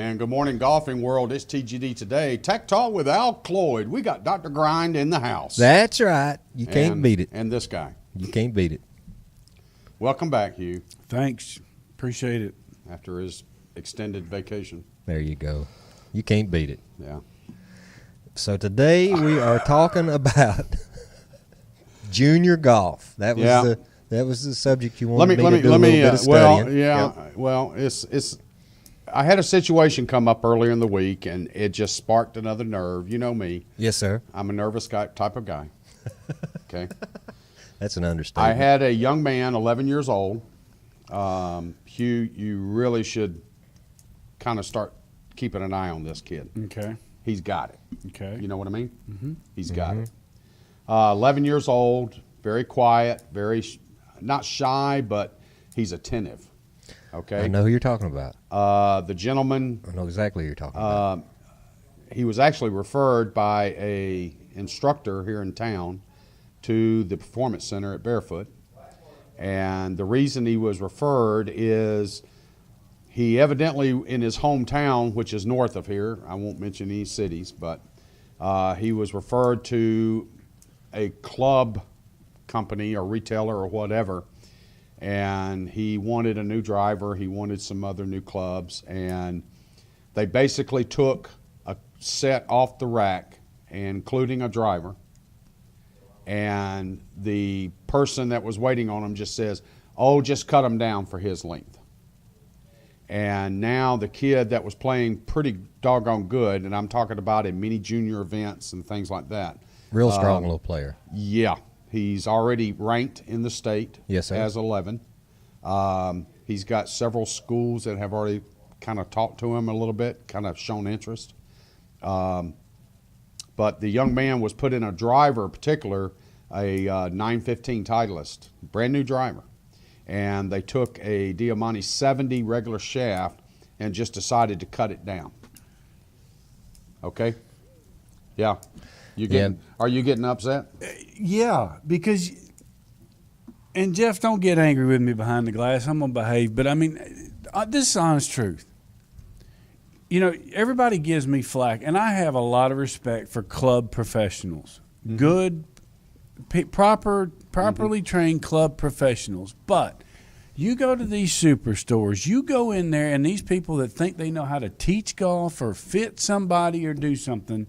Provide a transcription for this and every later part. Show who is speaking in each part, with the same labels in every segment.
Speaker 1: And good morning, golfing world. It's TGD Today. Tech Talk with Al Cloyd. We got Dr. Grind in the house.
Speaker 2: That's right. You can't beat it.
Speaker 1: And this guy.
Speaker 2: You can't beat it.
Speaker 1: Welcome back, Hugh.
Speaker 3: Thanks. Appreciate it.
Speaker 1: After his extended vacation.
Speaker 2: There you go. You can't beat it.
Speaker 1: Yeah.
Speaker 2: So today we are talking about junior golf. That was the subject you wanted me to do a little bit of studying.
Speaker 1: Well, it's. I had a situation come up earlier in the week, and it just sparked another nerve. You know me.
Speaker 2: Yes, sir.
Speaker 1: I'm a nervous guy, type of guy. Okay.
Speaker 2: That's an understatement.
Speaker 1: I had a young man, 11 years old. Hugh, you really should kind of start keeping an eye on this kid.
Speaker 3: Okay.
Speaker 1: He's got it.
Speaker 3: Okay.
Speaker 1: You know what I mean?
Speaker 3: Mm-hmm.
Speaker 1: He's got it. 11 years old, very quiet, not shy, but he's attentive. Okay.
Speaker 2: I know who you're talking about.
Speaker 1: The gentleman.
Speaker 2: I know exactly who you're talking about.
Speaker 1: He was actually referred by a instructor here in town to the Performance Center at Barefoot. And the reason he was referred is he evidently, in his hometown, which is north of here, I won't mention any cities, but he was referred to a club company or retailer or whatever, and he wanted a new driver. He wanted some other new clubs, and they basically took a set off the rack, including a driver, and the person that was waiting on him just says, "Oh, just cut him down for his length." And now the kid that was playing pretty doggone good, and I'm talking about in many junior events and things like that.
Speaker 2: Real strong little player.
Speaker 1: Yeah. He's already ranked in the state.
Speaker 2: Yes, sir.
Speaker 1: As 11. He's got several schools that have already kind of talked to him a little bit, kind of shown interest. But the young man was put in a driver, in particular, a 915 Titleist, brand new driver. And they took a Diamante 70 regular shaft and just decided to cut it down. Okay? Yeah. Are you getting upset?
Speaker 3: Yeah, because, and Jeff, don't get angry with me behind the glass. I'm going to behave. But, I mean, this is honest truth. You know, everybody gives me flack, and I have a lot of respect for club professionals. Mm-hmm. Good, properly trained club professionals. But you go to these superstores, you go in there, and these people that think they know how to teach golf or fit somebody or do something,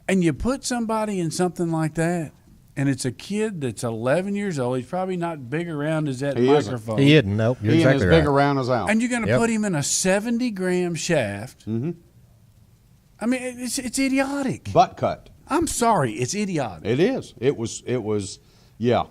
Speaker 3: and you put somebody in something like that, and it's a kid that's 11 years old. He's probably not big around as that microphone.
Speaker 2: He isn't. Nope. You're
Speaker 1: he
Speaker 2: exactly
Speaker 1: ain't as big around as Al.
Speaker 3: And you're going to put him in a 70-gram shaft.
Speaker 1: Mm-hmm.
Speaker 3: I mean, it's idiotic.
Speaker 1: Butt cut.
Speaker 3: I'm sorry, it's idiotic.
Speaker 1: It is. It was. Yeah.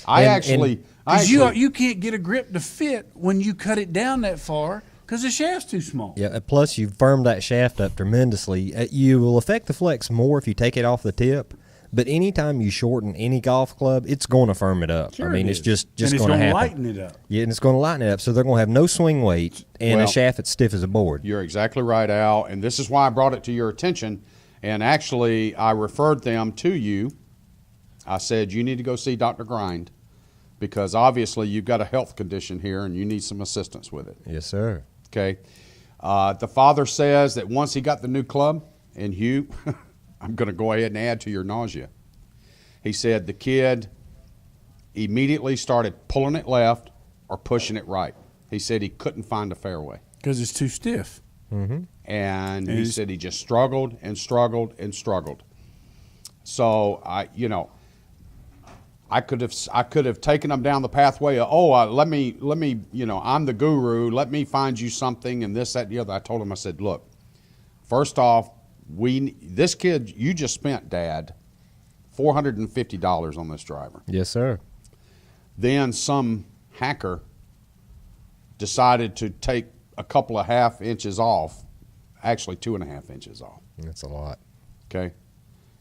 Speaker 3: You can't get a grip to fit when you cut it down that far because the shaft's too small.
Speaker 2: Yeah. Plus, you firm that shaft up tremendously. You will affect the flex more if you take it off the tip. But anytime you shorten any golf club, it's going to firm it up.
Speaker 3: Sure,
Speaker 2: I mean, it's just
Speaker 3: and
Speaker 2: going to happen.
Speaker 3: Lighten it up.
Speaker 2: Yeah, and it's going to lighten it up. So they're going to have no swing weight and a shaft that's stiff as a board.
Speaker 1: You're exactly right, Al. And this is why I brought it to your attention. And actually, I referred them to you. I said, you need to go see Dr. Grind because obviously you've got a health condition here and you need some assistance with it.
Speaker 2: Yes, sir.
Speaker 1: Okay. The father says that once he got the new club, and Hugh, I'm going to go ahead and add to your nausea. He said the kid immediately started pulling it left or pushing it right. He said he couldn't find a fairway.
Speaker 3: Because it's too stiff.
Speaker 2: Mm-hmm.
Speaker 1: And he said he just struggled and struggled and struggled. So I could have taken him down the pathway of, let me, I'm the guru. Let me find you something and this, that, and the other. I told him, I said, look, first off, this kid, you just spent, Dad, $450 on this driver.
Speaker 2: Yes, sir.
Speaker 1: Then some hacker decided to take a couple of half inches off, actually 2.5 inches off.
Speaker 2: That's a lot.
Speaker 1: Okay.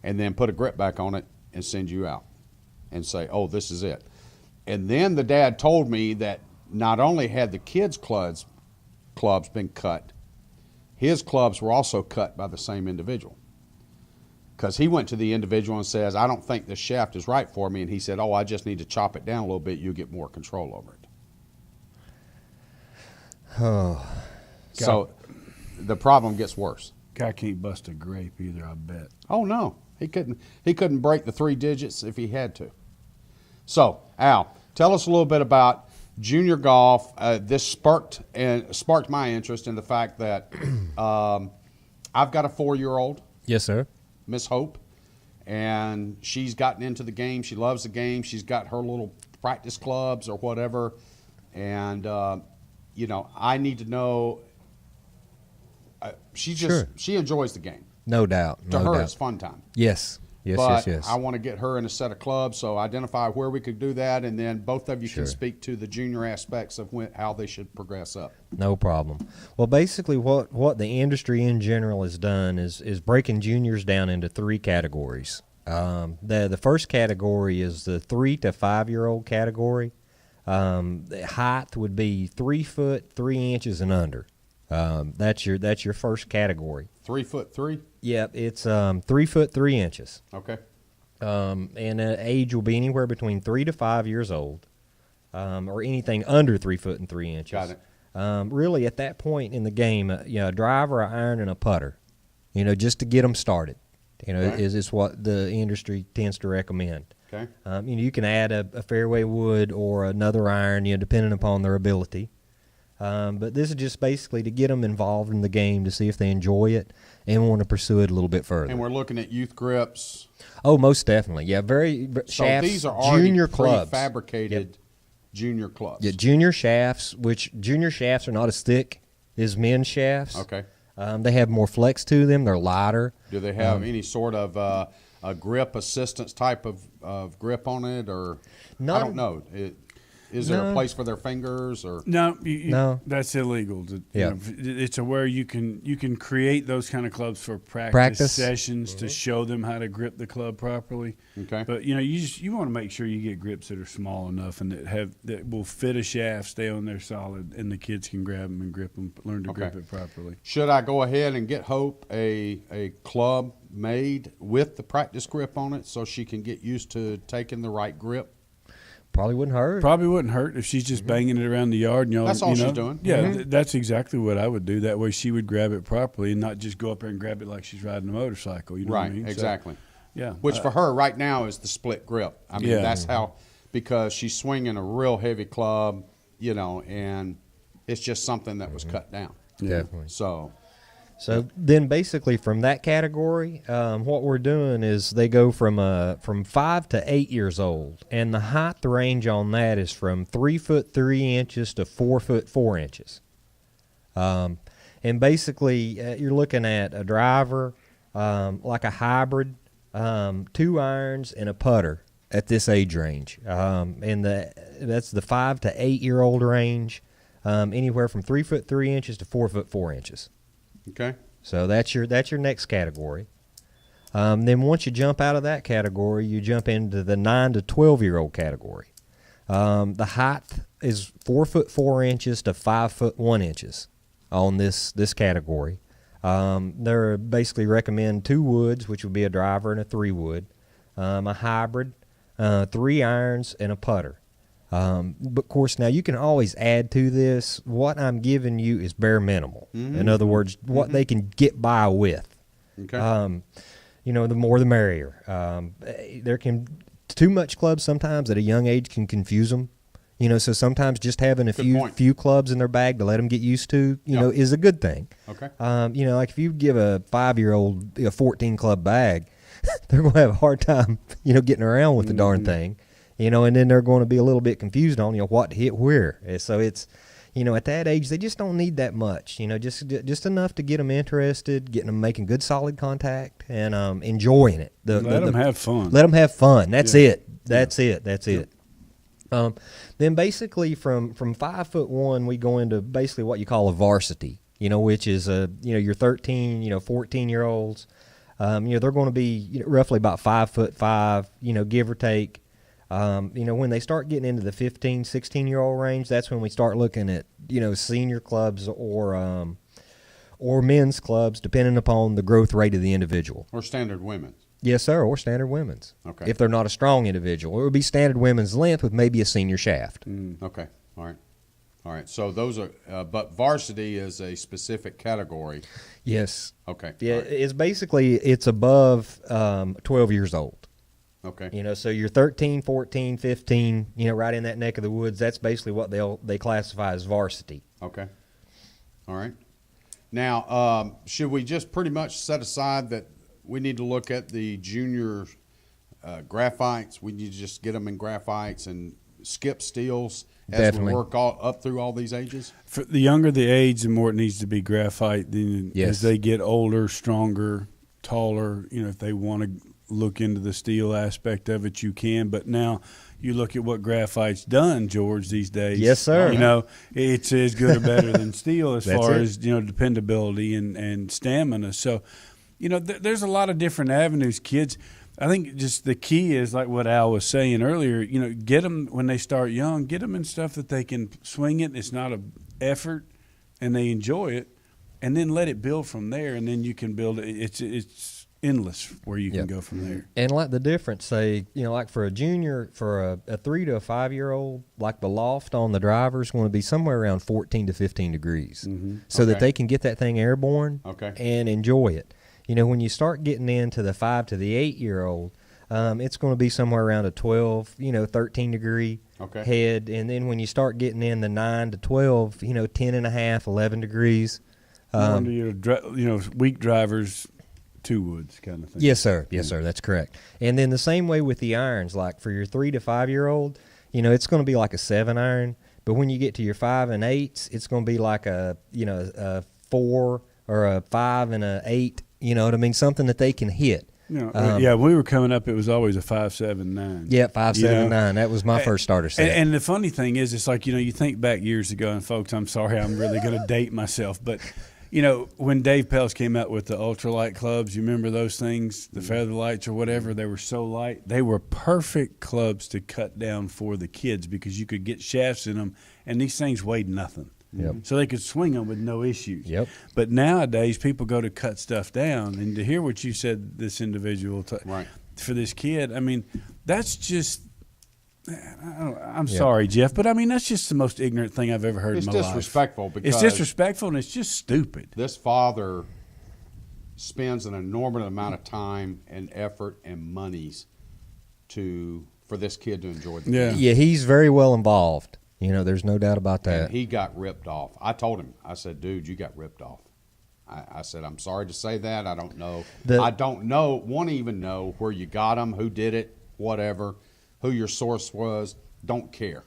Speaker 1: And then put a grip back on it and send you out and say, oh, this is it. And then the dad told me that not only had the kids' clubs been cut, his clubs were also cut by the same individual. Because he went to the individual and says, I don't think this shaft is right for me. And he said, oh, I just need to chop it down a little bit. You'll get more control over it.
Speaker 2: Oh.
Speaker 1: So the problem gets worse.
Speaker 3: Guy can't bust a grape either, I bet.
Speaker 1: Oh no, he couldn't break the 3 digits if he had to. So Al, tell us a little bit about junior golf. This sparked my interest in the fact that I've got a 4-year-old.
Speaker 2: Yes, sir.
Speaker 1: Miss Hope, and she's gotten into the game. She loves the game. She's got her little practice clubs or whatever, and I need to know. She enjoys the game.
Speaker 2: No doubt.
Speaker 1: To her, it's fun time.
Speaker 2: Yes.
Speaker 1: Yes.
Speaker 2: Yes.
Speaker 1: I want to get her in a set of clubs, so identify where we could do that, and then both of you
Speaker 2: Sure.
Speaker 1: can speak to the junior aspects of how they should progress up.
Speaker 2: No problem. Well, basically, what the industry in general has done is breaking juniors down into 3 categories. The first category is the 3 to 5-year-old category. The height would be 3 foot 3 inches and under. That's your first category.
Speaker 1: 3'3"?
Speaker 2: Yep, it's 3 foot 3 inches.
Speaker 1: Okay.
Speaker 2: And age will be anywhere between 3 to 5 years old, or anything under 3 foot and 3 inches.
Speaker 1: Got it.
Speaker 2: Really, at that point in the game, a driver, an iron, and a putter, just to get them started.
Speaker 1: Okay.
Speaker 2: Is what the industry tends to recommend.
Speaker 1: Okay.
Speaker 2: You can add a fairway wood or another iron, depending upon their ability. But this is just basically to get them involved in the game to see if they enjoy it and want to pursue it a little bit further.
Speaker 1: And we're looking at youth grips.
Speaker 2: Oh, most definitely. Yeah,
Speaker 1: So
Speaker 2: shafts,
Speaker 1: these are already
Speaker 2: junior clubs.
Speaker 1: prefabricated junior clubs.
Speaker 2: Yeah, junior shafts, which junior shafts are not as thick as men's shafts.
Speaker 1: Okay.
Speaker 2: They have more flex to them. They're lighter.
Speaker 1: Do they have any sort of a grip assistance type of grip on it, or I don't know? Is there a place for their fingers, or
Speaker 3: No,
Speaker 2: No.
Speaker 3: that's illegal.
Speaker 2: Yeah.
Speaker 3: It's where you can create those kind of clubs for practice
Speaker 2: Practice.
Speaker 3: sessions to show them how to grip the club properly.
Speaker 1: Okay.
Speaker 3: But you want to make sure you get grips that are small enough and that will fit a shaft, stay on there solid, and the kids can grab them and grip them, learn to grip it properly.
Speaker 1: should I go ahead and get Hope a club made with the practice grip on it so she can get used to taking the right grip?
Speaker 2: Probably wouldn't hurt.
Speaker 3: Probably wouldn't hurt if she's just banging it around the yard. And
Speaker 1: That's all she's doing.
Speaker 3: Yeah, that's exactly what I would do. That way she would grab it properly and not just go up there and grab it like she's riding a motorcycle. You know what I mean? So,
Speaker 1: Exactly.
Speaker 3: yeah.
Speaker 1: Which for her right now is the split grip. I mean,
Speaker 3: Yeah.
Speaker 1: that's how, because she's swinging a real heavy club, and it's just something that was cut down.
Speaker 2: Definitely.
Speaker 1: So
Speaker 2: then basically from that category, what we're doing is they go from 5 to 8 years old, and the height range on that is from 3 foot 3 inches to 4 foot 4 inches. And basically you're looking at a driver, like a hybrid, 2 irons and a putter at this age range. And that's the 5 to 8 year old range, anywhere from 3 foot 3 inches to 4 foot 4 inches.
Speaker 1: okay.
Speaker 2: So that's your next category. Then once you jump out of that category, you jump into the 9 to 12-year-old category. The height is 4 foot 4 inches to 5 foot 1 inches on this category. They basically recommend 2 woods, which would be a driver and a 3 wood, a hybrid, 3 irons, and a putter. But of course, now you can always add to this. What I'm giving you is bare minimal. In other words, what they can get by with.
Speaker 1: Okay.
Speaker 2: The more the merrier. There can too much clubs sometimes at a young age can confuse them. So sometimes just having a few clubs in their bag to let them get used to, is a good thing.
Speaker 1: Okay.
Speaker 2: Like if you give a 5-year-old a 14 club bag, they're going to have a hard time, getting around with the darn thing. And then they're going to be a little bit confused on, what to hit where. So it's, at that age, they just don't need that much, just enough to get them interested, getting them making good solid contact and enjoying it.
Speaker 3: Let them have fun.
Speaker 2: Let them have fun. That's it. That's it. Then basically from 5'1", we go into basically what you call a varsity, which is your 13, 14-year-olds. They're going to be roughly about 5'5", give or take. When they start getting into the 15, 16-year-old range, that's when we start looking at, senior clubs or men's clubs, depending upon the growth rate of the individual.
Speaker 1: Or standard women's.
Speaker 2: Yes, sir, or standard women's.
Speaker 1: Okay.
Speaker 2: If they're not a strong individual. It would be standard women's length with maybe a senior shaft.
Speaker 1: Okay. All right. All right. So those are, but varsity is a specific category.
Speaker 2: Yes.
Speaker 1: Okay.
Speaker 2: Yeah,
Speaker 1: All right.
Speaker 2: it's basically it's above 12 years old.
Speaker 1: Okay.
Speaker 2: You know, so you're 13, 14, 15, you know, right in that neck of the woods. That's basically what they classify as varsity.
Speaker 1: Okay. All right. Now, should we just pretty much set aside that we need to look at the junior graphites? We need to just get them in graphites and skip steels as
Speaker 2: Definitely.
Speaker 1: we work up through all these ages?
Speaker 3: For the younger the age, the more it needs to be graphite. Then
Speaker 2: Yes.
Speaker 3: as they get older, stronger, taller, you know, if they want to look into the steel aspect of it, you can. But now you look at what graphite's done, George, these days.
Speaker 2: Yes, sir.
Speaker 3: You know, it's as good or better than steel as
Speaker 2: That's
Speaker 3: far
Speaker 2: it.
Speaker 3: as, you know, dependability and stamina. So, you know, there's a lot of different avenues, kids. I think just the key is like what Al was saying earlier. You know, get them when they start young. Get them in stuff that they can swing it. It's not a effort, and they enjoy it, and then let it build from there. And then you can build it. It's endless where you can
Speaker 2: Yep.
Speaker 3: go from there.
Speaker 2: And like the difference, say, you know, like for a junior, for a 3 to a 5 year old, like the loft on the driver is going to be somewhere around 14 to 15 degrees, so that
Speaker 1: Okay.
Speaker 2: they can get that thing airborne
Speaker 1: Okay.
Speaker 2: and enjoy it. You know, when you start getting into the 5 to the 8 year old, it's going to be somewhere around a 12, 13 degree
Speaker 1: Okay.
Speaker 2: head. And then when you start getting in the 9 to 12, 10 and a half, 11 degrees.
Speaker 3: Under your weak drivers, 2 woods kind of thing.
Speaker 2: Yes, sir. Yes, sir. That's correct. And then the same way with the irons, like for your 3 to 5 year old, it's going to be like a 7 iron. But when you get to your 5 and 8s, it's going to be like a 4 or a 5 and a 8. You know what I mean? Something that they can hit.
Speaker 3: Yeah, when we were coming up, it was always a 5, 7, 9.
Speaker 2: Yeah, 5,
Speaker 3: You
Speaker 2: 7,
Speaker 3: know?
Speaker 2: 9. That was my first starter set.
Speaker 3: And the funny thing is, it's like, you think back years ago, and folks, I'm sorry, I'm really going to date myself, but, when Dave Pelz came out with the ultralight clubs, you remember those things, the feather lights or whatever, they were so light. They were perfect clubs to cut down for the kids because you could get shafts in them, and these things weighed nothing.
Speaker 2: Yep.
Speaker 3: So they could swing them with no issues.
Speaker 2: Yep.
Speaker 3: But nowadays, people go to cut stuff down, and to hear what you said, this individual
Speaker 1: Right.
Speaker 3: for this kid, I mean, that's just. I'm sorry, Jeff, but I mean that's just the most ignorant thing I've ever heard
Speaker 1: It's
Speaker 3: in my life.
Speaker 1: disrespectful because
Speaker 3: It's disrespectful and it's just stupid.
Speaker 1: this father spends an enormous amount of time and effort and monies for this kid to enjoy the
Speaker 3: Yeah.
Speaker 1: game.
Speaker 2: Yeah, he's very well involved. There's no doubt about that.
Speaker 1: And he got ripped off. I told him, I said, dude, you got ripped off. I said, I'm sorry to say that. I don't know. I don't know, won't even know where you got them, who did it, whatever, who your source was. Don't care.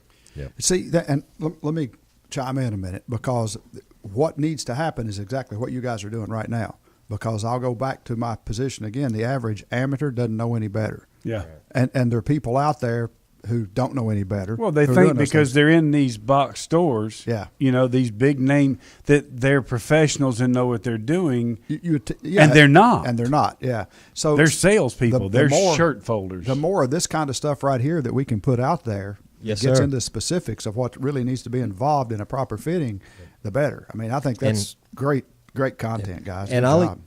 Speaker 4: See, and let me chime in a minute, because what needs to happen is exactly what you guys are doing right now. Because I'll go back to my position again. The average amateur doesn't know any better.
Speaker 3: Yeah.
Speaker 4: And there are people out there who don't know any better.
Speaker 3: Well, they
Speaker 4: who are
Speaker 3: think
Speaker 4: doing those
Speaker 3: because
Speaker 4: things.
Speaker 3: they're in these box stores,
Speaker 4: Yeah.
Speaker 3: These big name that they're professionals and know what they're doing,
Speaker 4: yeah,
Speaker 3: and they're not.
Speaker 4: And they're not, yeah. So
Speaker 3: they're salespeople.
Speaker 4: the
Speaker 3: They're
Speaker 4: more-
Speaker 3: shirt folders.
Speaker 4: The more of this kind of stuff right here that we can put out there
Speaker 2: Yes,
Speaker 4: gets
Speaker 2: sir.
Speaker 4: into specifics of what really needs to be involved in a proper fitting, the better. I mean, I think that's great content, guys.
Speaker 2: And
Speaker 4: Good
Speaker 2: I'll
Speaker 4: job.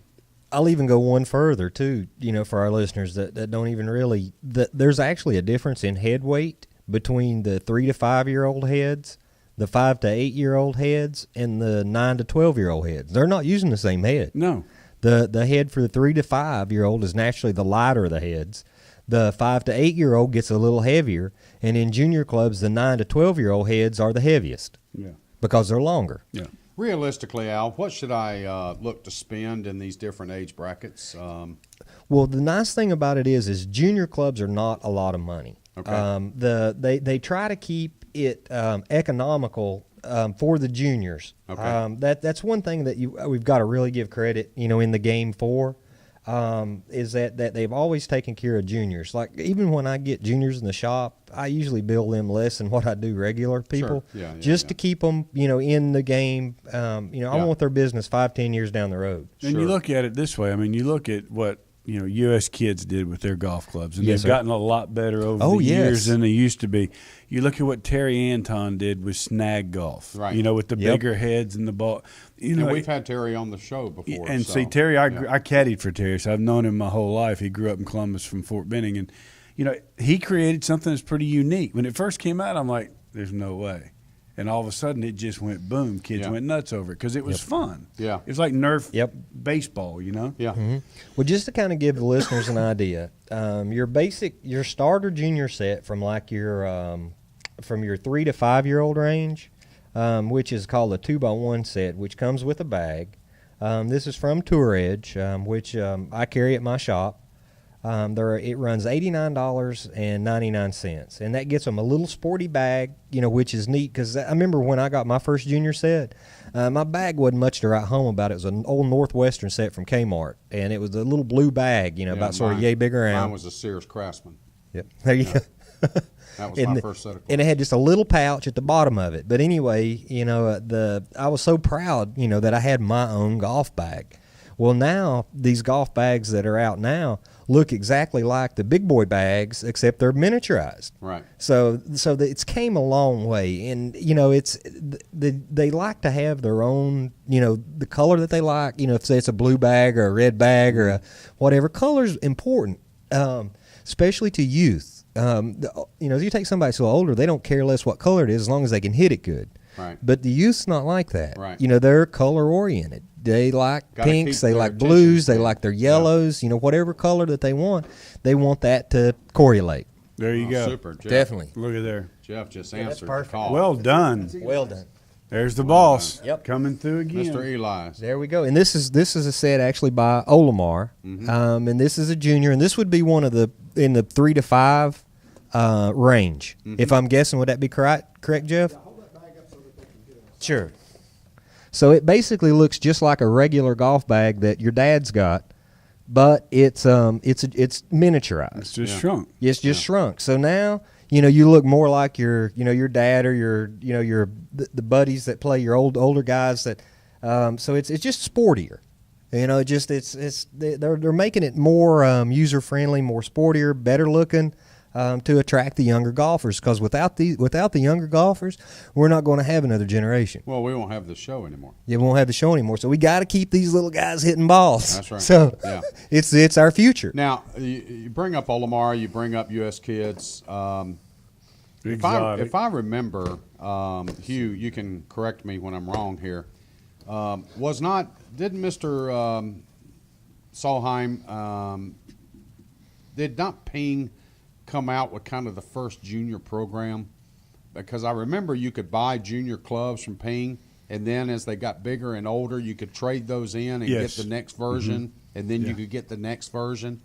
Speaker 2: I'll even go one further too. For our listeners that don't even really, there's actually a difference in head weight between the 3 to 5 year old heads, the 5 to 8 year old heads, and the 9 to 12 year old heads. They're not using the same head.
Speaker 3: No.
Speaker 2: The head for the 3 to 5 year old is naturally the lighter of the heads. The 5 to 8 year old gets a little heavier, and in junior clubs, the 9 to 12 year old heads are the heaviest
Speaker 3: Yeah.
Speaker 2: because they're longer.
Speaker 3: Yeah.
Speaker 1: Realistically, Al, what should I look to spend in these different age brackets?
Speaker 2: Well, the nice thing about it is junior clubs are not a lot of money.
Speaker 1: Okay.
Speaker 2: They try to keep it economical for the juniors.
Speaker 1: Okay.
Speaker 2: That's one thing that we've got to really give credit, in the game for, is that they've always taken care of juniors. Like even when I get juniors in the shop, I usually bill them less than what I do regular people,
Speaker 1: Yeah,
Speaker 2: just
Speaker 1: yeah.
Speaker 2: to keep them, in the game. I
Speaker 1: Yeah.
Speaker 2: want their business 5-10 years down the road.
Speaker 3: And you look at it this way. I mean, you look at what U.S. kids did with their golf clubs, and
Speaker 2: Yes,
Speaker 3: they've
Speaker 2: sir.
Speaker 3: gotten a lot better over
Speaker 2: Oh,
Speaker 3: the years
Speaker 2: yes.
Speaker 3: than they used to be. You look at what Terry Anton did with snag golf,
Speaker 1: Right.
Speaker 3: with the
Speaker 2: Yep.
Speaker 3: bigger heads and the ball.
Speaker 1: And we've had Terry on the show before.
Speaker 3: And
Speaker 1: so,
Speaker 3: see, Terry, I
Speaker 1: yeah.
Speaker 3: caddied for Terry, so I've known him my whole life. He grew up in Columbus from Fort Benning, and he created something that's pretty unique. When it first came out, I'm like, "There's no way," And all of a sudden, it just went boom. Kids
Speaker 1: Yeah.
Speaker 3: went nuts over it because it was fun.
Speaker 1: Yeah.
Speaker 3: It was like Nerf
Speaker 2: Yep.
Speaker 3: baseball, you know?
Speaker 1: Yeah.
Speaker 2: Well, just to kind of give the listeners an idea, your starter junior set from like from your 3 to 5 year old range, which is called a 2x1 set, which comes with a bag. This is from Tour Edge, which I carry at my shop. It runs $89.99, and that gets them a little sporty bag, which is neat because I remember when I got my first junior set, my bag wasn't much to write home about. It was an old Northwestern set from Kmart, and it was a little blue bag, about sort of yay big around.
Speaker 1: Mine was a Sears Craftsman.
Speaker 2: Yep, there you go.
Speaker 1: That was my first set of clothes.
Speaker 2: And it had just a little pouch at the bottom of it. But anyway, I was so proud, that I had my own golf bag. Well, now these golf bags that are out now look exactly like the big boy bags, except they're miniaturized.
Speaker 1: Right.
Speaker 2: So it's came a long way, and they like to have their own, the color that they like. If say it's a blue bag or a red bag or a whatever, color's important, especially to youth. If you take somebody so older, they don't care less what color it is as long as they can hit it good.
Speaker 1: Right.
Speaker 2: But the youth's not like that.
Speaker 1: Right.
Speaker 2: They're color oriented. They like
Speaker 1: Gotta
Speaker 2: pinks,
Speaker 1: keep
Speaker 2: they
Speaker 1: their
Speaker 2: like
Speaker 1: attention
Speaker 2: blues, they
Speaker 1: span.
Speaker 2: like their yellows, whatever color that they want that to correlate.
Speaker 3: There you go.
Speaker 1: Super, Jeff.
Speaker 2: Definitely.
Speaker 3: Look at there.
Speaker 1: Jeff just
Speaker 2: that's
Speaker 1: answered the
Speaker 2: perfect.
Speaker 1: call.
Speaker 3: Well done.
Speaker 2: Well done.
Speaker 3: There's the boss.
Speaker 2: Yep.
Speaker 3: Coming through again.
Speaker 1: Mr. Eli's.
Speaker 2: There we go. And this is a set actually by Olimar. And this is a junior, and this would be one of in the 3 to 5 range. If I'm guessing, would that be correct, Jeff? Sure. So it basically looks just like a regular golf bag that your dad's got, but it's miniaturized.
Speaker 3: It's just
Speaker 1: Yeah.
Speaker 3: shrunk.
Speaker 2: It's just shrunk. So now, you look more like your dad or the buddies that play, your older guys that. So it's just sportier. They're making it more user friendly, more sportier, better looking. To attract the younger golfers, because without the younger golfers, we're not going to have another generation.
Speaker 1: Well, we won't have the show anymore.
Speaker 2: Yeah, we won't have the show anymore. So we got to keep these little guys hitting balls.
Speaker 1: That's right.
Speaker 2: So
Speaker 1: Yeah.
Speaker 2: it's our future.
Speaker 1: Now, you bring up Olimar, you bring up U.S. Kids.
Speaker 3: Exotic.
Speaker 1: If I remember, Hugh, you can correct me when I'm wrong here. Didn't Mr. Solheim, did not Ping come out with kind of the first junior program? Because I remember you could buy junior clubs from Ping, and then as they got bigger and older, you could trade those in and
Speaker 3: Yes.
Speaker 1: get the next version, and then
Speaker 3: Yeah.
Speaker 1: you could get the next version.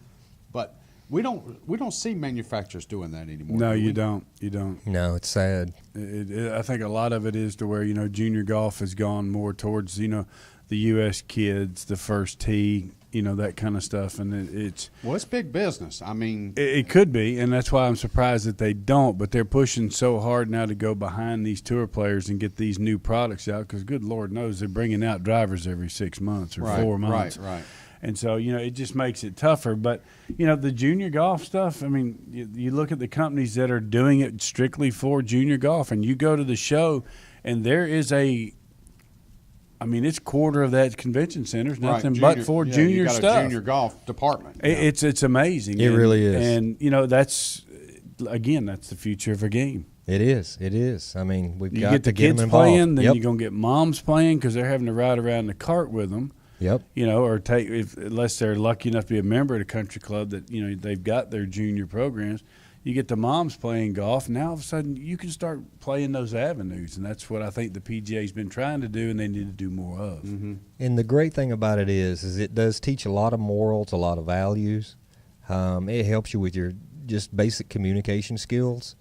Speaker 1: But we don't see manufacturers doing that anymore.
Speaker 3: No,
Speaker 1: do we?
Speaker 3: you don't. You don't.
Speaker 2: No, it's sad.
Speaker 3: I think a lot of it is to where, junior golf has gone more towards, the U.S. Kids, the first tee, that kind of stuff. And it's
Speaker 1: Well, it's big business. I mean,
Speaker 3: it could be, and that's why I'm surprised that they don't. But they're pushing so hard now to go behind these tour players and get these new products out because, good Lord knows, they're bringing out drivers every 6 months or
Speaker 1: right,
Speaker 3: 4 months.
Speaker 1: Right.
Speaker 3: And so, it just makes it tougher. But, the junior golf stuff, I mean, you look at the companies that are doing it strictly for junior golf, and you go to the show, and there is it's quarter of that convention center is nothing
Speaker 1: Right,
Speaker 3: but for
Speaker 1: you
Speaker 3: junior
Speaker 1: got
Speaker 3: stuff.
Speaker 1: A junior golf department.
Speaker 3: It's amazing.
Speaker 2: It really is.
Speaker 3: And, that's the future of a game.
Speaker 2: It is. It is. I mean, we've
Speaker 3: You
Speaker 2: got
Speaker 3: get the
Speaker 2: to get
Speaker 3: kids
Speaker 2: them involved.
Speaker 3: playing, then
Speaker 2: Yep.
Speaker 3: you're going to get moms playing because they're having to ride around in the cart with them.
Speaker 2: Yep.
Speaker 3: Or unless they're lucky enough to be a member of the country club that they've got their junior programs. You get the moms playing golf. Now all of a sudden you can start playing those avenues, and that's what I think the PGA's been trying to do, and they need to do more of.
Speaker 1: Mm-hmm.
Speaker 2: And the great thing about it is it does teach a lot of morals, a lot of values. It helps you with your just basic communication skills.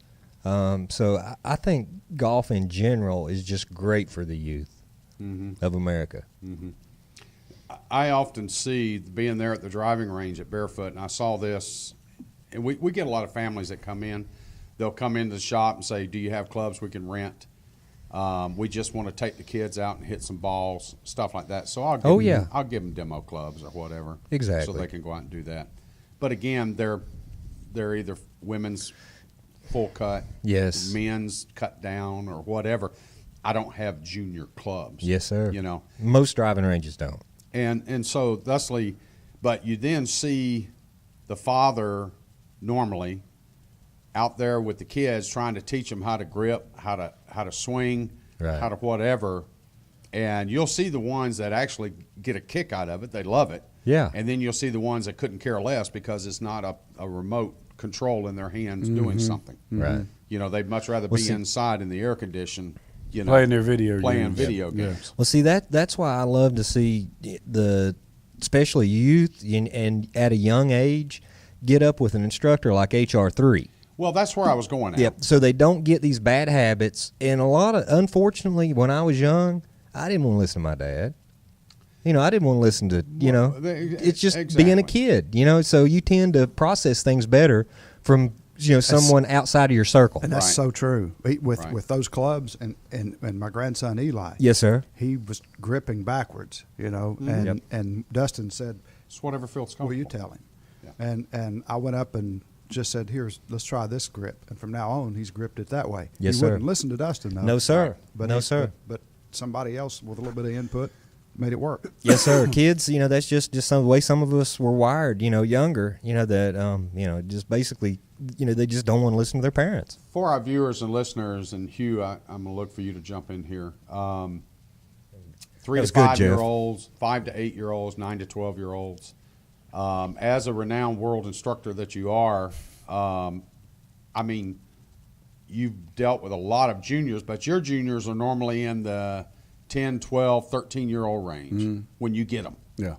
Speaker 2: So I think golf in general is just great for the youth of America.
Speaker 1: I often see, being there at the driving range at Barefoot, and I saw this, and we get a lot of families that come in. They'll come into the shop and say, do you have clubs we can rent? We just want to take the kids out and hit some balls, stuff like that. So I'll give them demo clubs or whatever.
Speaker 2: Exactly.
Speaker 1: So they can go out and do that. But again, they're either women's full cut,
Speaker 2: Yes.
Speaker 1: men's cut down, or whatever. I don't have junior clubs.
Speaker 2: Yes, sir.
Speaker 1: Most
Speaker 2: driving ranges don't.
Speaker 1: And so thusly, but you then see the father normally out there with the kids trying to teach them how to grip, how to swing,
Speaker 2: Right.
Speaker 1: how to whatever. And you'll see the ones that actually get a kick out of it. They love it.
Speaker 2: Yeah.
Speaker 1: And then you'll see the ones that couldn't care less because it's not a remote control in their hands doing something.
Speaker 2: Right.
Speaker 1: You know, they'd much rather
Speaker 2: Well,
Speaker 1: be
Speaker 2: see-
Speaker 1: inside in the air condition, you know,
Speaker 3: Playing their video
Speaker 1: playing
Speaker 3: games.
Speaker 1: video
Speaker 3: Yeah.
Speaker 1: games.
Speaker 2: Well, see that's why I love to see especially youth and at a young age, get up with an instructor like HR3.
Speaker 1: Well, that's where I was going at.
Speaker 2: Yep. So they don't get these bad habits. And unfortunately, when I was young, I didn't want to listen to my dad. You know, I didn't want to listen to, it's just being
Speaker 1: exactly.
Speaker 2: a kid, so you tend to process things better from, someone outside of your circle.
Speaker 4: And that's
Speaker 1: Right.
Speaker 4: so true. With
Speaker 1: Right.
Speaker 4: with those clubs and my grandson Eli.
Speaker 2: Yes, sir.
Speaker 4: He was gripping backwards,
Speaker 1: Mm-hmm.
Speaker 4: and
Speaker 2: Yep.
Speaker 4: and Dustin said,
Speaker 1: It's whatever feels comfortable.
Speaker 4: "Will you tell him?"
Speaker 1: Yeah.
Speaker 4: And I went up and just said, let's try this grip. And from now on, he's gripped it that way.
Speaker 2: Yes,
Speaker 4: he
Speaker 2: sir.
Speaker 4: wouldn't listen to Dustin, though.
Speaker 2: No, sir.
Speaker 4: But
Speaker 2: No,
Speaker 4: he-
Speaker 2: sir.
Speaker 4: But somebody else with a little bit of input made it work.
Speaker 2: Yes, sir. Kids, that's just some of the way some of us were wired, younger, that, just basically, they just don't want to listen to their parents.
Speaker 1: For our viewers and listeners, and Hugh, I'm going to look for you to jump in here. 3
Speaker 2: That was
Speaker 1: to
Speaker 2: good,
Speaker 1: 5 year
Speaker 2: Jeff.
Speaker 1: olds, 5 to 8 year olds, 9 to 12 year olds. As a renowned world instructor that you are, you've dealt with a lot of juniors, but your juniors are normally in the 10, 12, 13-year-old range when you get them.
Speaker 3: Yeah.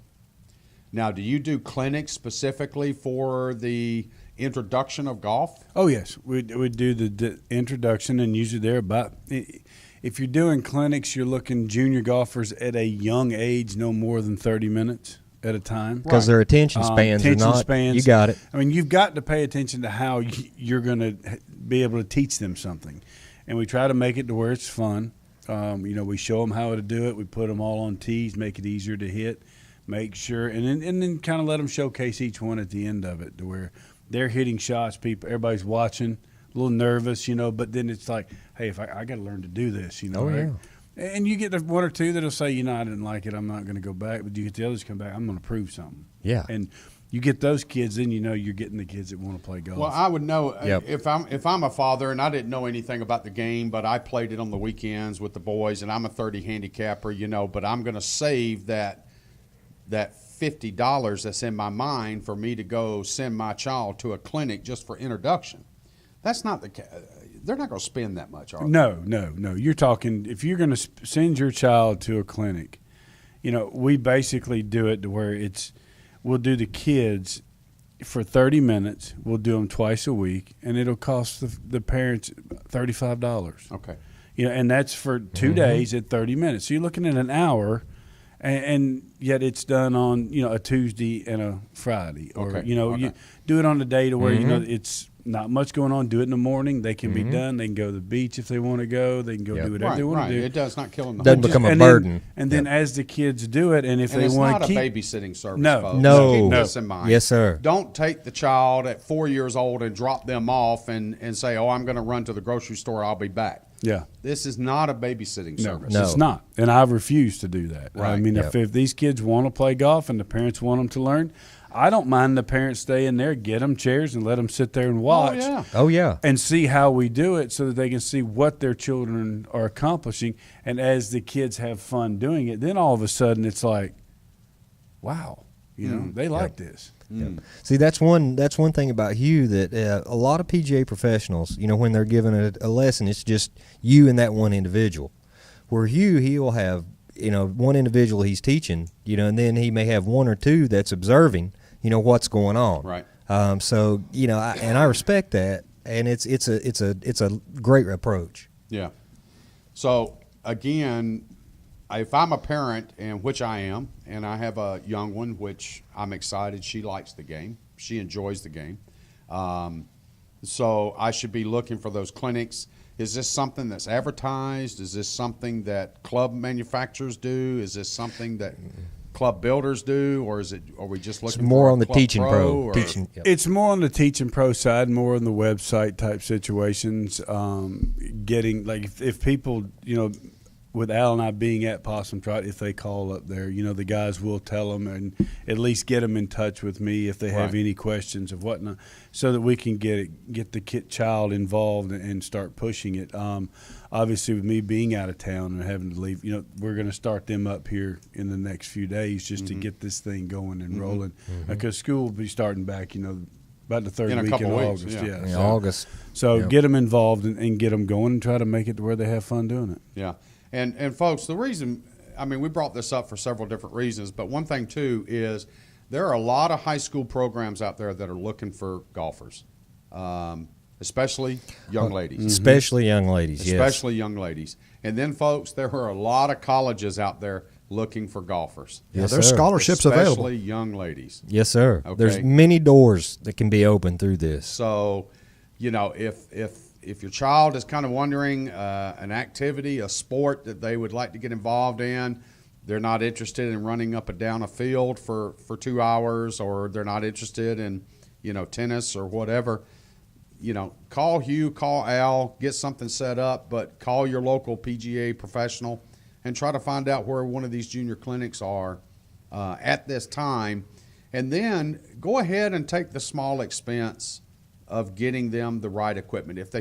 Speaker 1: Now, do you do clinics specifically for the introduction of golf?
Speaker 3: Oh yes, we do the introduction, and usually they're about. If you're doing clinics, you're looking junior golfers at a young age, no more than 30 minutes at a time.
Speaker 2: Because their attention spans are not. You got it.
Speaker 3: I mean, you've got to pay attention to how you're going to be able to teach them something, and we try to make it to where it's fun. We show them how to do it. We put them all on tees, make it easier to hit, make sure, and then kind of let them showcase each one at the end of it, to where they're hitting shots. everybody's watching, a little nervous, but then it's like, hey, if I got to learn to do this,
Speaker 2: Oh,
Speaker 3: right?
Speaker 2: yeah.
Speaker 3: And you get the one or two that'll say, I didn't like it, I'm not going to go back. But you get the others come back, I'm going to prove something.
Speaker 2: Yeah.
Speaker 3: And you get those kids, then you're getting the kids that want to play golf.
Speaker 1: Well, I would know
Speaker 2: Yep.
Speaker 1: if I'm a father and I didn't know anything about the game, but I played it on the weekends with the boys, and I'm a 30 handicapper, but I'm going to save that $50 that's in my mind for me to go send my child to a clinic just for introduction. That's not they're not going to spend that much, are they?
Speaker 3: No. You're talking, if you're going to send your child to a clinic, we basically do it to where we'll do the kids for 30 minutes. We'll do them twice a week, and it'll cost the parents $35.
Speaker 1: Okay.
Speaker 3: And that's for 2 days at 30 minutes. So you're looking at an hour, and yet it's done on a Tuesday and a Friday, or
Speaker 1: Okay.
Speaker 3: you
Speaker 1: Okay.
Speaker 3: do it on a day to where it's not much going on. Do it in the morning. They can be done. They can go to the beach if they want to go. They can go
Speaker 2: Yep.
Speaker 3: do whatever
Speaker 1: Right,
Speaker 3: they want
Speaker 1: right.
Speaker 3: to do.
Speaker 1: It does not kill them.
Speaker 2: Doesn't become a
Speaker 3: And then-
Speaker 2: burden.
Speaker 3: and then as the kids do it, and if
Speaker 1: And
Speaker 3: they
Speaker 1: it's
Speaker 3: want
Speaker 1: not
Speaker 3: to keep
Speaker 1: a babysitting service,
Speaker 3: No.
Speaker 1: folks.
Speaker 2: No.
Speaker 1: Keep
Speaker 3: No.
Speaker 1: this in mind.
Speaker 2: Yes, sir.
Speaker 1: Don't take the child at 4 years old and drop them off and say, oh, I'm going to run to the grocery store. I'll be back.
Speaker 3: yeah.
Speaker 1: This is not a babysitting service.
Speaker 2: No.
Speaker 3: It's not, and I refuse to do that. I
Speaker 1: Right.
Speaker 3: mean,
Speaker 2: Yep.
Speaker 3: if these kids want to play golf and the parents want them to learn, I don't mind the parents staying there, get them chairs, and let them sit there and watch.
Speaker 1: Oh, yeah.
Speaker 2: Oh, yeah.
Speaker 3: And see how we do it, so that they can see what their children are accomplishing. And as the kids have fun doing it, then all of a sudden it's like, wow, they like this.
Speaker 2: See, that's one thing about Hugh that a lot of PGA professionals, when they're given a lesson, it's just you and that one individual. Where Hugh, he'll have one individual he's teaching, and then he may have one or two that's observing, what's going on.
Speaker 1: Right.
Speaker 2: So I respect that, and it's a great approach.
Speaker 1: Yeah. So, again, if I'm a parent, and which I am, and I have a young one, which I'm excited, she likes the game. She enjoys the game. So I should be looking for those clinics. Is this something that's advertised? Is this something that club manufacturers do? Is this something that club builders do? Or are we just looking
Speaker 2: It's more
Speaker 1: for a
Speaker 2: on the
Speaker 1: club
Speaker 2: teaching pro.
Speaker 1: or-
Speaker 2: Teaching. Yep.
Speaker 3: It's more on the teaching pro side, more on the website type situations. Getting, like, if people, with Al and I being at Possum Trot, if they call up there, the guys will tell them and at least get them in touch with me if they have
Speaker 1: Right.
Speaker 3: any questions of whatnot, so that we can get the child involved and start pushing it. Obviously, with me being out of town and having to leave, we're going to start them up here in the next few days just to get this thing going and rolling, because school will be starting back, about the third
Speaker 1: In a
Speaker 3: week
Speaker 1: couple
Speaker 3: in
Speaker 1: weeks,
Speaker 3: August.
Speaker 1: yeah.
Speaker 2: In
Speaker 3: So-
Speaker 2: August.
Speaker 3: So
Speaker 2: Yeah.
Speaker 3: get them involved and get them going and try to make it to where they have fun doing it.
Speaker 1: Yeah, and folks, the reason, we brought this up for several different reasons, but one thing too is there are a lot of high school programs out there that are looking for golfers, especially young ladies.
Speaker 2: Especially young ladies, yes.
Speaker 1: Especially young ladies. And then, folks, there are a lot of colleges out there looking for golfers.
Speaker 4: Yeah,
Speaker 2: Yes,
Speaker 4: there's
Speaker 2: sir.
Speaker 4: scholarships
Speaker 1: especially
Speaker 4: available.
Speaker 1: young ladies.
Speaker 2: Yes, sir.
Speaker 1: Okay.
Speaker 2: There's many doors that can be opened through this.
Speaker 1: So, if your child is kind of wondering an activity, a sport that they would like to get involved in, they're not interested in running up and down a field for 2 hours, or they're not interested in, tennis or whatever, call Hugh, call Al, get something set up, but call your local PGA professional and try to find out where one of these junior clinics are at this time. And then go ahead and take the small expense of getting them the right equipment. If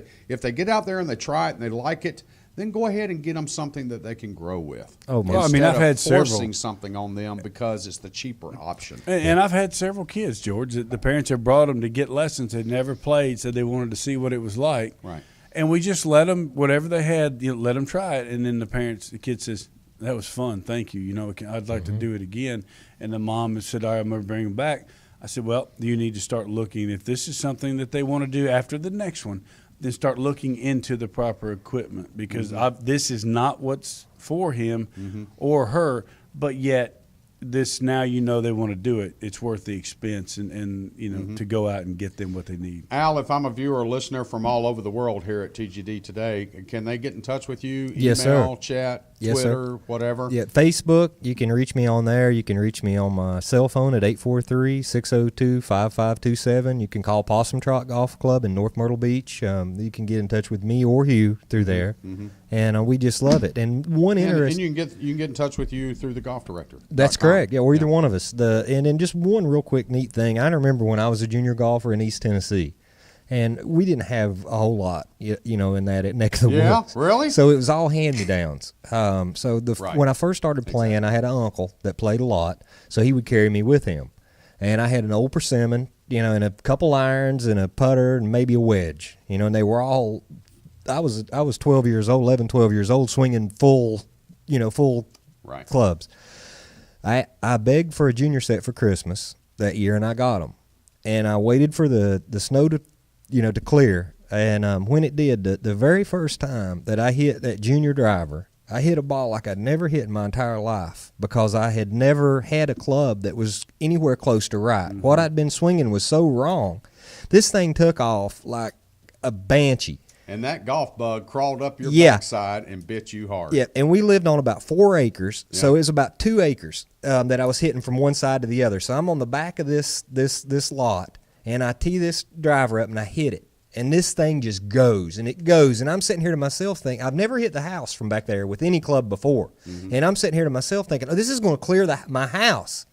Speaker 1: they get out there and they try it and they like it, then go ahead and get them something that they can grow with.
Speaker 2: Oh, my.
Speaker 3: Well,
Speaker 1: Instead
Speaker 3: I've
Speaker 1: of
Speaker 3: had several.
Speaker 1: forcing something on them because it's the cheaper option.
Speaker 3: And I've had several kids, George, that the parents have brought them to get lessons, had never played, said they wanted to see what it was like.
Speaker 1: Right.
Speaker 3: And we just let them, whatever they had, let them try it. And then the kid says, that was fun, thank you. I'd like to do it again. And the mom has said, all right, I'm going to bring them back. I said, well, you need to start looking. If this is something that they want to do after the next one, then start looking into the proper equipment, because this is not what's for him or her, but yet this, now they want to do it. It's worth the expense and to go out and get them what they need.
Speaker 1: Al, if I'm a viewer or listener from all over the world here at TGD Today, can they get in touch with you? Email,
Speaker 2: Yes, sir.
Speaker 1: chat,
Speaker 2: Yes, sir.
Speaker 1: Twitter, whatever?
Speaker 2: Yeah, Facebook, you can reach me on there. You can reach me on my cell phone at 843-602-5527. You can call Possum Trot Golf Club in North Myrtle Beach. You can get in touch with me or Hugh through there, and we just love it. And one
Speaker 1: And
Speaker 2: interesting,
Speaker 1: you can get in touch with you through the golf director.
Speaker 2: that's correct. Yeah, or either one of us. And then just one real quick neat thing. I remember when I was a junior golfer in East Tennessee, and we didn't have a whole lot, in that neck of the
Speaker 1: Yeah,
Speaker 2: woods.
Speaker 1: really?
Speaker 2: So it was all hand-me-downs.
Speaker 1: Right.
Speaker 2: When I first started playing, I had an uncle that played a lot, so he would carry me with him. And I had an old persimmon, and a couple irons and a putter and maybe a wedge, and they were all. I was 12 years old, 11, 12 years old, swinging full
Speaker 1: Right.
Speaker 2: clubs. I begged for a junior set for Christmas that year, and I got them. And I waited for the snow to clear. And when it did, the very first time that I hit that junior driver, I hit a ball like I'd never hit in my entire life, because I had never had a club that was anywhere close to right. What I'd been swinging was so wrong. This thing took off like a banshee.
Speaker 1: And that golf bug crawled up your
Speaker 2: Yeah.
Speaker 1: backside and bit you hard.
Speaker 2: Yeah, and we lived on about 4 acres, so it was about 2 acres that I was hitting from one side to the other. So I'm on the back of this lot, and I tee this driver up and I hit it, and this thing just goes and it goes, and I'm sitting here to myself thinking, I've never hit the house from back there with any club before, and I'm sitting here to myself thinking, oh, this is going to clear my house.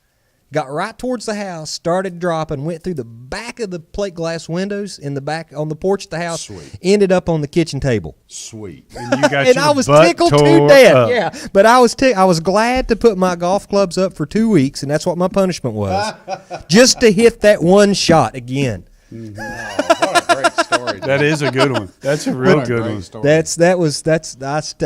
Speaker 2: Got right towards the house, started dropping, went through the back of the plate glass windows in the back on the porch of the house,
Speaker 1: Sweet.
Speaker 2: ended up on the kitchen table.
Speaker 1: Sweet.
Speaker 3: And you got
Speaker 2: And
Speaker 3: your
Speaker 2: I was
Speaker 3: butt
Speaker 2: tickled to
Speaker 3: tore
Speaker 2: death.
Speaker 3: up.
Speaker 2: Yeah, but I was glad to put my golf clubs up for 2 weeks, and that's what my punishment was, just to hit that one shot again.
Speaker 1: Oh, what a great story.
Speaker 3: That is a good one. That's a real good one.
Speaker 1: Story.
Speaker 2: I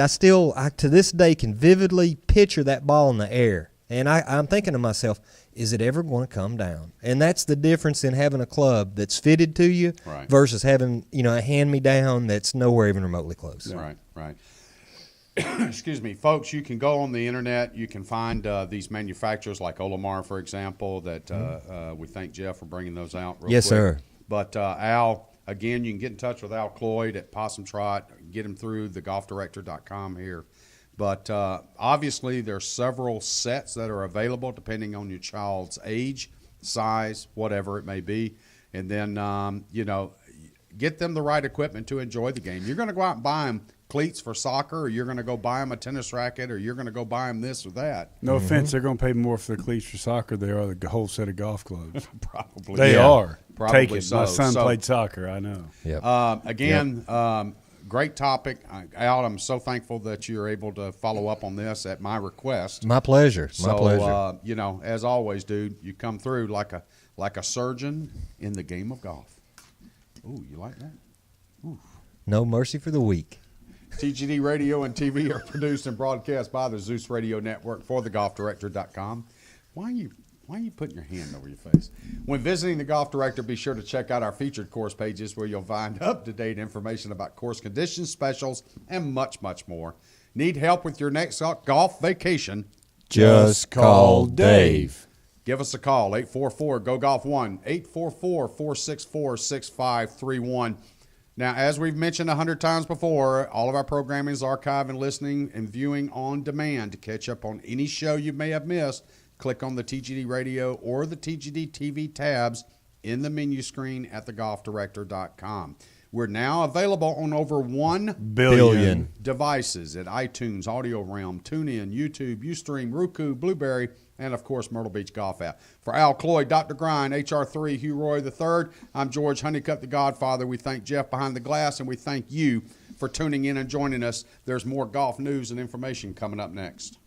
Speaker 2: still to this day can vividly picture that ball in the air, and I'm thinking to myself, is it ever going to come down? And that's the difference in having a club that's fitted to you
Speaker 1: Right.
Speaker 2: versus having a hand-me-down that's nowhere even remotely close.
Speaker 1: Right. Excuse me, folks. You can go on the internet. You can find these manufacturers like Olamar, for example. That we thank Jeff for bringing those out. Real
Speaker 2: Yes,
Speaker 1: quick.
Speaker 2: sir.
Speaker 1: But Al, again, you can get in touch with Al Cloyd at Possum Trot. Get him through thegolfdirector.com here. But obviously, there's several sets that are available depending on your child's age, size, whatever it may be. And then, get them the right equipment to enjoy the game. You're going to go out and buy them cleats for soccer, or you're going to go buy them a tennis racket, or you're going to go buy them this or that.
Speaker 3: No offense, they're going to pay more for the cleats for soccer than they are the whole set of golf clubs.
Speaker 1: Probably.
Speaker 3: They
Speaker 2: Yeah.
Speaker 3: are.
Speaker 1: Probably
Speaker 3: Take it.
Speaker 1: so.
Speaker 3: My son
Speaker 1: So-
Speaker 3: played soccer, I know.
Speaker 2: Yep.
Speaker 1: Again, great topic. Al, I'm so thankful that you're able to follow up on this at my request.
Speaker 2: My pleasure. My
Speaker 1: So,
Speaker 2: pleasure.
Speaker 1: you know, as always, dude, you come through like a surgeon in the game of golf. Ooh, you like that?
Speaker 2: No mercy for the weak.
Speaker 1: TGD Radio and TV are produced and broadcast by the Zeus Radio Network for thegolfdirector.com. Why are you putting your hand over your face? When visiting the Golf Director, be sure to check out our featured course pages where you'll find up-to-date information about course conditions, specials, and much, much more. Need help with your next golf vacation?
Speaker 2: Just call Dave.
Speaker 1: Give us a call, 844-GO-GOLF-1, 844-464-6531. Now, as we've mentioned 100 times before, all of our programming is archived and listening and viewing on demand. To catch up on any show you may have missed, click on the TGD Radio or the TGD TV tabs in the menu screen at thegolfdirector.com. We're now available on over 1
Speaker 2: Billion.
Speaker 1: devices at iTunes, Audio Realm, TuneIn, YouTube, Ustream, Roku, Blueberry, and, of course, Myrtle Beach Golf app. For Al Cloyd, Dr. Grind, HR3, Hugh Roy III, I'm George Honeycutt, the Godfather. We thank Jeff behind the glass, and we thank you for tuning in and joining us. There's more golf news and information coming up next.